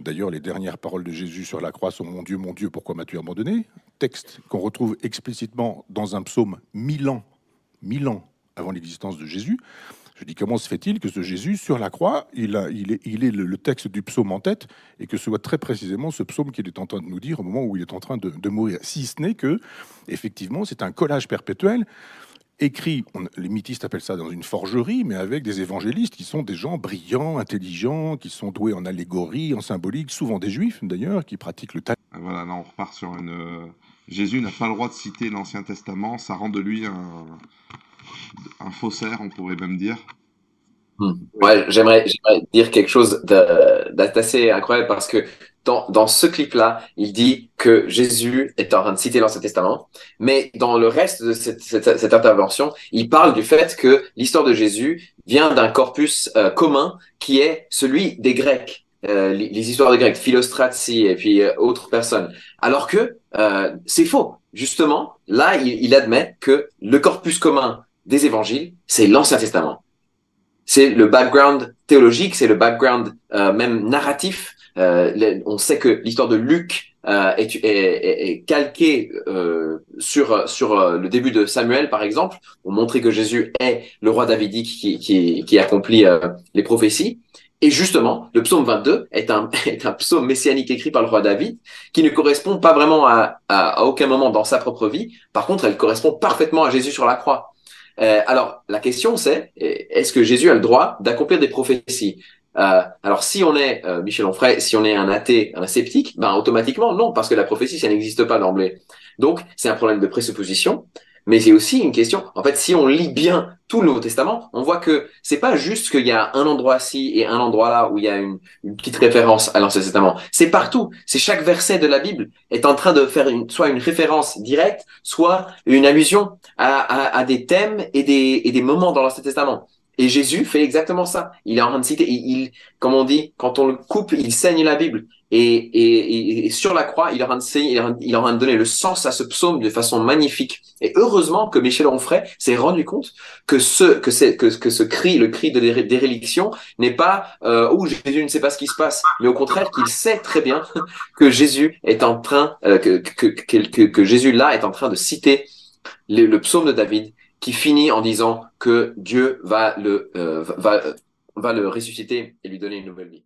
D'ailleurs, les dernières paroles de Jésus sur la croix sont mon Dieu, pourquoi m'as-tu abandonné? Texte qu'on retrouve explicitement dans un psaume 1000 ans avant l'existence de Jésus. Je dis, comment se fait-il que ce Jésus, sur la croix, il est le texte du psaume en tête, et que ce soit très précisément ce psaume qu'il est en train de nous dire au moment où il est en train de mourir. Si ce n'est que, effectivement, c'est un collage perpétuel, écrit, les mythistes appellent ça dans une forgerie, mais avec des évangélistes qui sont des gens brillants, intelligents, qui sont doués en allégorie, en symbolique, souvent des juifs d'ailleurs, qui pratiquent le Talmud. Voilà, là on repart sur une... Jésus n'a pas le droit de citer l'Ancien Testament, ça rend de lui un faussaire, on pourrait même dire. Ouais, j'aimerais dire quelque chose d'assez incroyable parce que dans ce clip-là, il dit que Jésus est en train de citer l'Ancien Testament, mais dans le reste de cette intervention, il parle du fait que l'histoire de Jésus vient d'un corpus commun qui est celui des Grecs, les histoires des Grecs, Philostratie et puis autres personnes. Alors que c'est faux. Justement, là, il admet que le corpus commun des évangiles, c'est l'Ancien Testament. C'est le background théologique, c'est le background même narratif. On sait que l'histoire de Luc est calquée sur le début de Samuel, par exemple, pour montrer que Jésus est le roi davidique qui accomplit les prophéties. Et justement, le psaume 22 est un psaume messianique écrit par le roi David qui ne correspond pas vraiment à aucun moment dans sa propre vie. Par contre, elle correspond parfaitement à Jésus sur la croix. Alors, la question c'est, est-ce que Jésus a le droit d'accomplir des prophéties? Alors, si on est, Michel Onfray, si on est un athée, un sceptique, ben automatiquement non, parce que la prophétie, ça n'existe pas d'emblée. Donc, c'est un problème de présupposition, mais c'est aussi une question, en fait, si on lit bien tout le Nouveau Testament, on voit que c'est pas juste qu'il y a un endroit-ci et un endroit là où il y a une petite référence à l'Ancien Testament. C'est partout. C'est chaque verset de la Bible est en train de faire soit une référence directe, soit une allusion à des thèmes et des moments dans l'Ancien Testament. Et Jésus fait exactement ça. Il est en train de citer, comme on dit, quand on le coupe, il saigne la Bible. Et sur la croix, il est en train de saigner, il est en train de donner le sens à ce psaume de façon magnifique. Et heureusement que Michel Onfray s'est rendu compte que ce cri, le cri de déréliction, n'est pas où Jésus ne sait pas ce qui se passe, mais au contraire qu'il sait très bien que Jésus est en train, que Jésus là est en train de citer le psaume de David qui finit en disant que Dieu va le ressusciter et lui donner une nouvelle vie.